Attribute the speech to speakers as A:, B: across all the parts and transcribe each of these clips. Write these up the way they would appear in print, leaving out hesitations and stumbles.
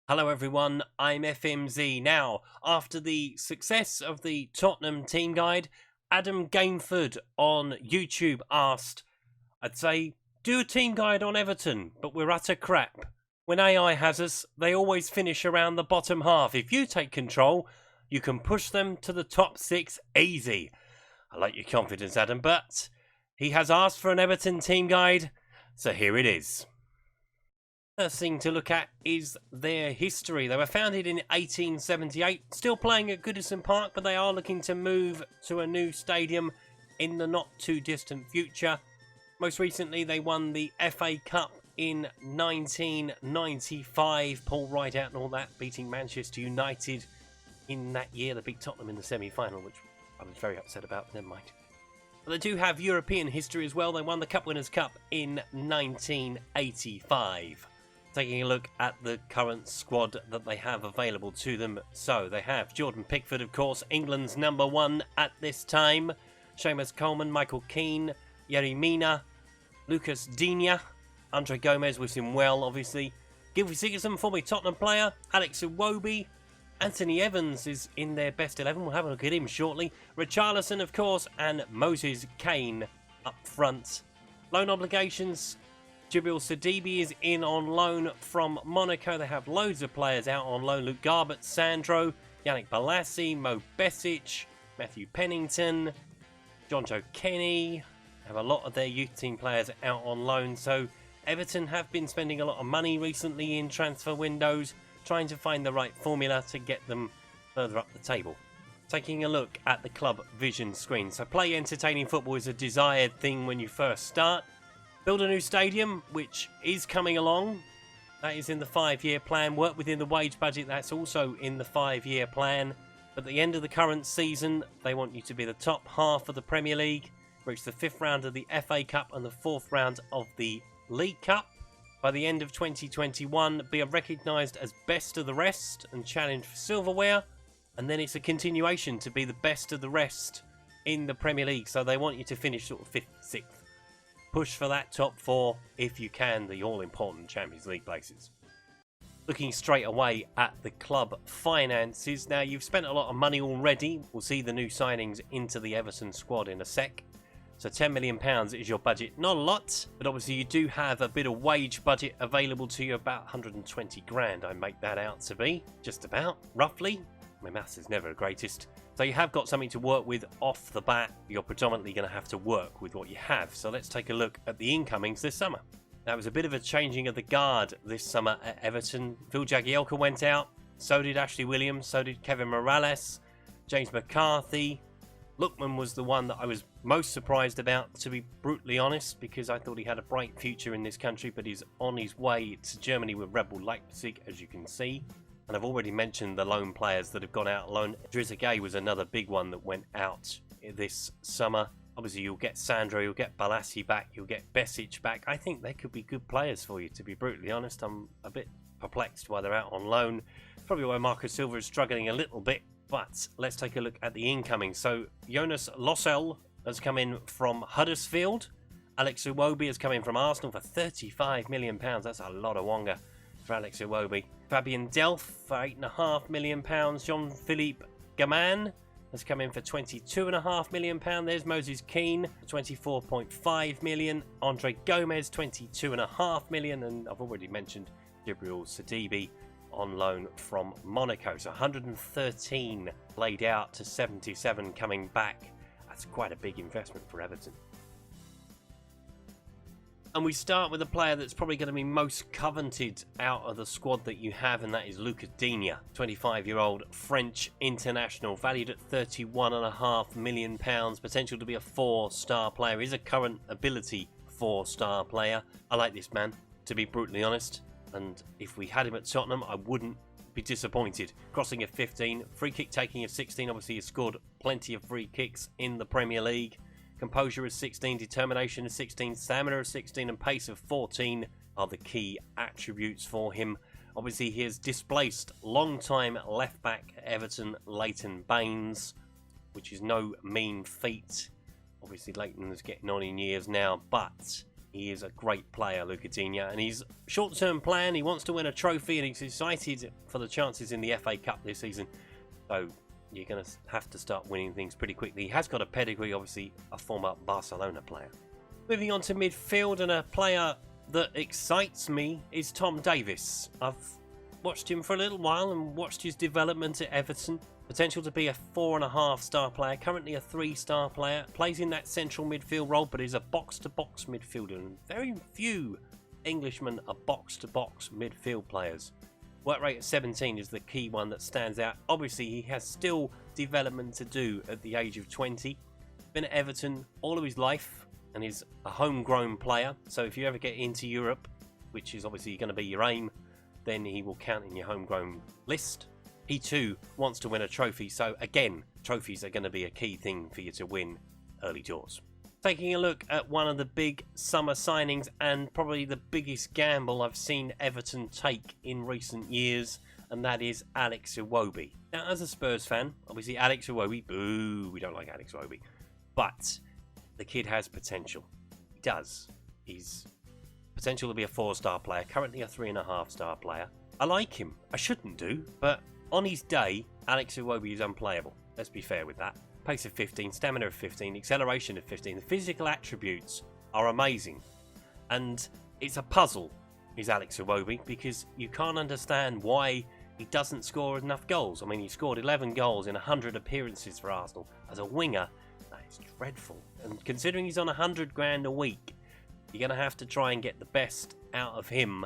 A: Hello everyone, I'm FMZ. Now, after the success of the Tottenham team guide, Adam Gainford on YouTube asked, I'd say, do a team guide on Everton, but we're utter crap. When AI has us, they always finish around the bottom half. If you take control, you can push them to the top six easy. I like your confidence, Adam, but he has asked for an Everton team guide, so here it is. First thing to look at is their history. They were founded in 1878, still playing at Goodison Park, but they are looking to move to a new stadium in the not too distant future. Most recently, they won the FA Cup in 1995. Paul Rideout and all that, beating Manchester United in that year. They beat Tottenham in the semi-final, which I was very upset about. Never mind. But they do have European history as well. They won the Cup Winners' Cup in 1985. Taking a look at the current squad that they have available to them. So they have Jordan Pickford, of course, England's #1 at this time. Seamus Coleman, Michael Keane, Yerry Mina, Lucas Digne, Andre Gomez, wish him well, obviously. Gylfi Sigurdsson, former Tottenham player. Alex Iwobi. Anthony Evans is in their best 11. We'll have a look at him shortly. Richarlison, of course, and Moses Kane up front. Loan obligations. Djibril Sidibe is in on loan from Monaco. They have loads of players out on loan. Luke Garbett, Sandro, Yannick Bolasie, Mo Besic, Matthew Pennington, Jonjo Kenny. Have a lot of their youth team players out on loan. So Everton have been spending a lot of money recently in transfer windows, trying to find the right formula to get them further up the table. Taking a look at the club vision screen. So play entertaining football is a desired thing when you first start. Build a new stadium, which is coming along. That is in the 5-year plan. Work within the wage budget. That's also in the 5-year plan. At the end of the current season, they want you to be the top half of the Premier League, reach the 5th round of the FA Cup and the 4th round of the League Cup. By the end of 2021, be recognised as best of the rest and challenge for silverware. And then it's a continuation to be the best of the rest in the Premier League. So they want you to finish sort of 5th, 6th. Push for that top 4 if you can, the all-important Champions League places. Looking straight away at the club finances. Now, you've spent a lot of money already. We'll see the new signings into the Everton squad in a sec. So £10 million is your budget. Not a lot, but obviously you do have a bit of wage budget available to you, about 120 grand. I make that out to be, just about, roughly. My maths is never the greatest. So you have got something to work with off the bat. You're predominantly going to have to work with what you have. So let's take a look at the incomings this summer. That was a bit of a changing of the guard this summer at Everton. Phil Jagielka went out. So did Ashley Williams. So did Kevin Morales. James McCarthy. Lookman was the one that I was most surprised about, to be brutally honest, because I thought he had a bright future in this country, but he's on his way to Germany with Red Bull Leipzig, as you can see. And I've already mentioned the loan players that have gone out loan. Trezeguet was another big one that went out this summer. Obviously, you'll get Sandro, you'll get Bolasie back, you'll get Besic back. I think they could be good players for you, to be brutally honest. I'm a bit perplexed why they're out on loan. Probably why Marco Silva is struggling a little bit. But let's take a look at the incoming. So Jonas Lossell has come in from Huddersfield. Alex Iwobi has come in from Arsenal for £35 million. That's a lot of wonga for Alex Iwobi. Fabian Delph for £8.5 million. Jean-Philippe Gaman has come in for £22.5 million. There's Moses Keane, £24.5 million. Andre Gomez, £22.5 million. And I've already mentioned Djibril Sidibe on loan from Monaco. So 113 laid out to 77 coming back. That's quite a big investment for Everton. And we start with a player that's probably going to be most coveted out of the squad that you have, and that is Lucas Digne, 25-year-old French international, valued at £31.5 million, potential to be a 4-star player. He's a current ability 4-star player. I like this man, to be brutally honest, and if we had him at Tottenham, I wouldn't be disappointed. Crossing of 15, free kick taking of 16. Obviously, he's scored plenty of free kicks in the Premier League. Composure is 16, determination is 16, stamina is 16, and pace of 14 are the key attributes for him. Obviously, he has displaced long-time left-back Everton Leighton Baines, which is no mean feat. Obviously, Leighton is getting on in years now, but He is a great player, Lucadinha, and his short-term plan, he wants to win a trophy and he's excited for the chances in the FA Cup this season. So you're going to have to start winning things pretty quickly. He has got a pedigree, obviously a former Barcelona player. Moving on to midfield, and a player that excites me is Tom Davies. I've watched him for a little while and watched his development at Everton. Potential to be a 4.5-star player, currently a 3-star player. Plays in that central midfield role, but is a box-to-box midfielder. And very few Englishmen are box-to-box midfield players. Work rate at 17 is the key one that stands out. Obviously, he has still development to do at the age of 20. Been at Everton all of his life and is a homegrown player. So if you ever get into Europe, which is obviously going to be your aim, then he will count in your homegrown list. He too wants to win a trophy, so again, trophies are going to be a key thing for you to win early doors. Taking a look at one of the big summer signings and probably the biggest gamble I've seen Everton take in recent years, and that is Alex Iwobi. Now, as a Spurs fan, obviously Alex Iwobi, boo, we don't like Alex Iwobi, but the kid has potential. He does. He's potential to be a 4-star player, currently a 3.5-star player. I like him. I shouldn't do, but on his day, Alex Iwobi is unplayable. Let's be fair with that. Pace of 15, stamina of 15, acceleration of 15. The physical attributes are amazing. And it's a puzzle, is Alex Iwobi, because you can't understand why he doesn't score enough goals. I mean, he scored 11 goals in 100 appearances for Arsenal. As a winger, that is dreadful. And considering he's on 100 grand a week, you're going to have to try and get the best out of him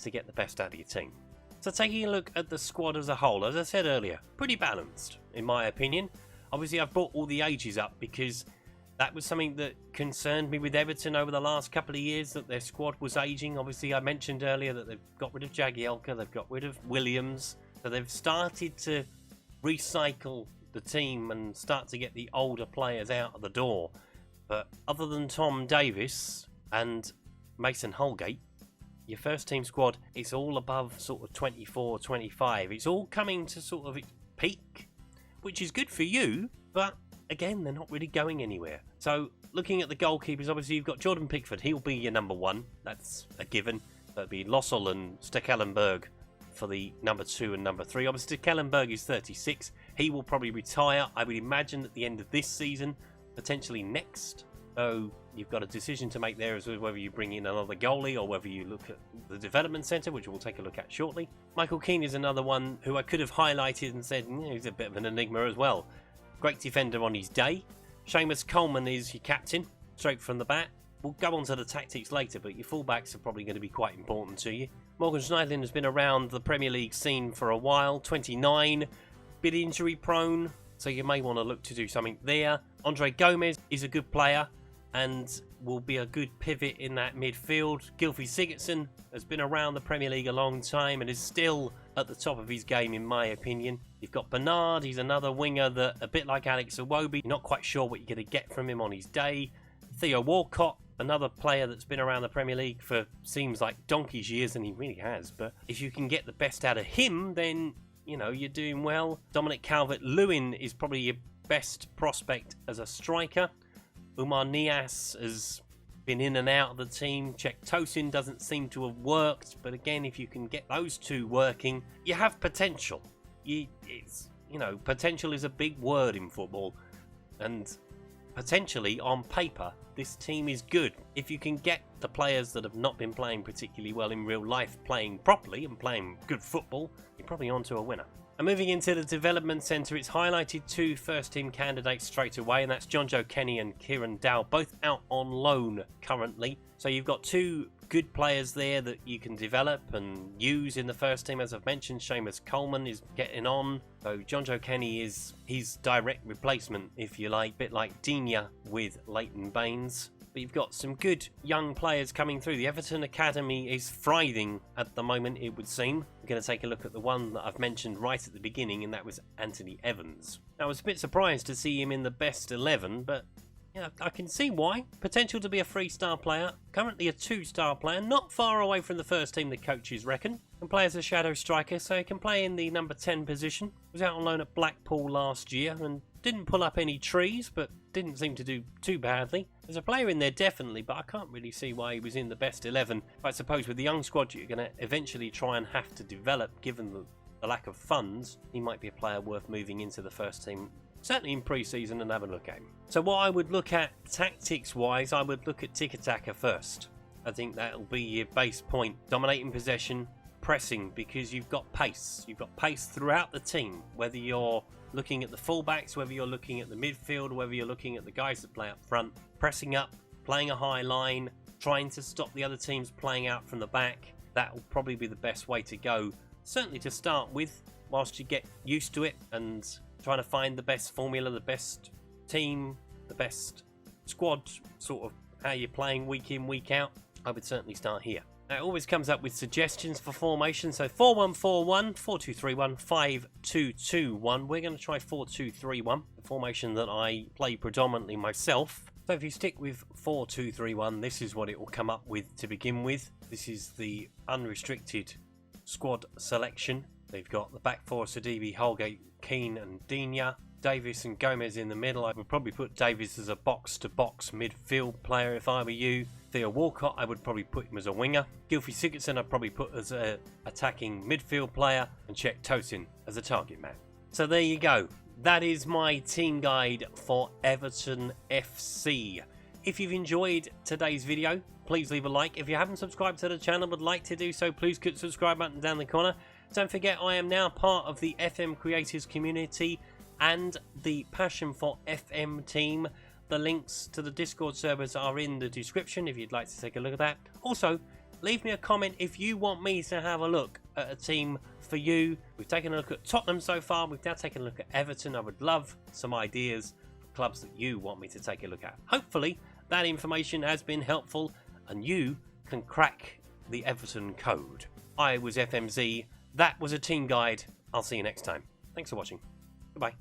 A: to get the best out of your team. So taking a look at the squad as a whole, as I said earlier, pretty balanced in my opinion. Obviously I've brought all the ages up because that was something that concerned me with Everton over the last couple of years, that their squad was aging. Obviously I mentioned earlier that they've got rid of Jagielka, they've got rid of Williams, so they've started to recycle the team and start to get the older players out of the door. But other than Tom Davies and Mason Holgate, your first team squad is all above sort of 24, 25. It's all coming to sort of its peak, which is good for you, but again, they're not really going anywhere. So looking at the goalkeepers, obviously you've got Jordan Pickford. He'll be your number 1. That's a given. That'd be Lossell and Stekelenburg for the number 2 and number 3. Obviously Stekelenburg is 36. He will probably retire, I would imagine, at the end of this season, potentially next. So you've got a decision to make there as to whether you bring in another goalie or whether you look at the development centre, which we'll take a look at shortly. Michael Keane is another one who I could have highlighted and said he's a bit of an enigma as well. Great defender on his day. Seamus Coleman is your captain, straight from the bat. We'll go on to the tactics later, but your fullbacks are probably going to be quite important to you. Morgan Schneiderlin has been around the Premier League scene for a while, 29, bit injury prone, so you may want to look to do something there. Andre Gomez is a good player and will be a good pivot in that midfield. Gylfi Sigurdsson has been around the Premier League a long time and is still at the top of his game in my opinion. You've got Bernard, he's another winger that, a bit like Alex Iwobi, you're not quite sure what you're going to get from him on his day. Theo Walcott, another player that's been around the Premier League for seems like donkey's years, and he really has, but if you can get the best out of him, then you know you're doing well. Dominic Calvert-Lewin is probably your best prospect as a striker. Umar Nias has been in and out of the team. Cech Tosin doesn't seem to have worked, but again, if you can get those two working, you have potential. Potential is a big word in football, and potentially on paper, this team is good. If you can get the players that have not been playing particularly well in real life playing properly and playing good football, you're probably onto a winner. And moving into the development centre, it's highlighted 2 first-team candidates straight away, and that's John Joe Kenny and Kieran Dow, both out on loan currently. So you've got 2 good players there that you can develop and use in the first team. As I've mentioned, Seamus Coleman is getting on. So John Joe Kenny is his direct replacement, if you like, a bit like Digne with Leighton Baines. But you've got some good young players coming through. The Everton Academy is thriving at the moment, it would seem. We're going to take a look at the one that I've mentioned right at the beginning, and that was Anthony Evans. Now, I was a bit surprised to see him in the best 11, but yeah, I can see why. Potential to be a 3-star player, currently a 2-star player, not far away from the first team the coaches reckon. Can play as a shadow striker, so he can play in the number 10 position. Was out on loan at Blackpool last year and Didn't pull up any trees, but didn't seem to do too badly. There's a player in there definitely, but I can't really see why he was in the best 11. I suppose with the young squad you're going to eventually try and have to develop, given the lack of funds, he might be a player worth moving into the first team, certainly in pre-season, and have a look at him. So what I would look at tactics-wise, I would look at tiki-taka first. I think that'll be your base point. Dominating possession, pressing, because you've got pace. You've got pace throughout the team, whether you're looking at the fullbacks, whether you're looking at the midfield, whether you're looking at the guys that play up front, pressing up, playing a high line, trying to stop the other teams playing out from the back. That will probably be the best way to go, certainly to start with, whilst you get used to it and trying to find the best formula, the best team, the best squad, sort of how you're playing week in, week out. I would certainly start here. Now, it always comes up with suggestions for formation. So 4-1-4-1, 4-2-3-1, 5-2-2-1. We're going to try 4-2-3-1, the formation that I play predominantly myself. So if you stick with 4-2-3-1, this is what it will come up with to begin with. This is the unrestricted squad selection. They've got the back four, Sidibe, Holgate, Keane and Digne. Davis and Gomez in the middle. I would probably put Davis as a box-to-box midfield player if I were you. Theo Walcott, I would probably put him as a winger. Gylfi Sigurdsson, I'd probably put as an attacking midfield player. And Cech Tosin as a target man. So there you go. That is my team guide for Everton FC. If you've enjoyed today's video, please leave a like. If you haven't subscribed to the channel but would like to do so, please click the subscribe button down the corner. Don't forget, I am now part of the FM Creators community and the Passion for FM team. The links to the Discord servers are in the description if you'd like to take a look at that. Also, leave me a comment if you want me to have a look at a team for you. We've taken a look at Tottenham so far. We've now taken a look at Everton. I would love some ideas for clubs that you want me to take a look at. Hopefully, that information has been helpful and you can crack the Everton code. I was FMZ. That was a team guide. I'll see you next time. Thanks for watching. Goodbye.